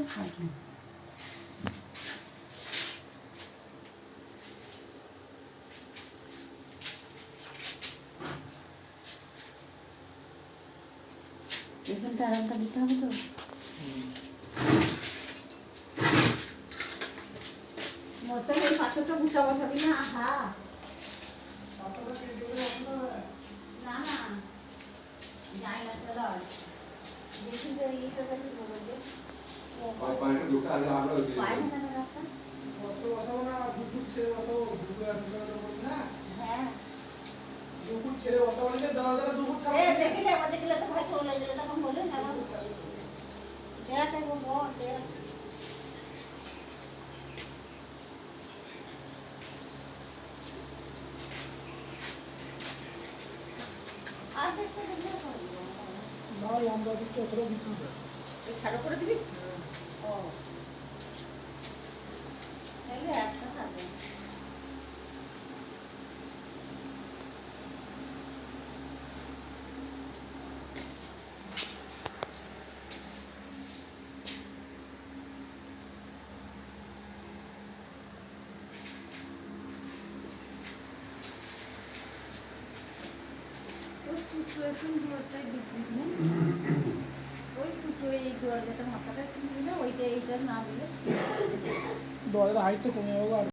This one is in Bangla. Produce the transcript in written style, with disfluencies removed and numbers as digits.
থাকে। এখানটা আরামটা দিতে হবে তো। মতো এই পাথরটা বুঝা বসাবি না। আহা না না যাই না চলো দেখি যে এইটা দেখি বলবে পানিটা ঢুকে আগে আমরা পায় না না রাস্তা। কত বসাবো না দুপুর ছেড়ে বসাবো দুপুর আর দুপুর বলছি না হ্যাঁ দুপুর ছেড়ে বসাবো না দাদা দুপুর ছাড়া দেখলে আবার দেখলে তো ভাই চলে গেলে তখন বলে না দেখাতে বলবো আর দেখতে দেখলে না লম্বা দিকটা অতটা দিচ্ছি না ছাড়ো করে দিবি ও তাহলে একটা থাকে এখন দুয়ারটাই বিক্রি নেই ওই দুটো এই দুয়ার যেটা মাথাটা কিনবি না ওইটা এইটা না দিলে দরজার হাইটটা কমে যাবে আর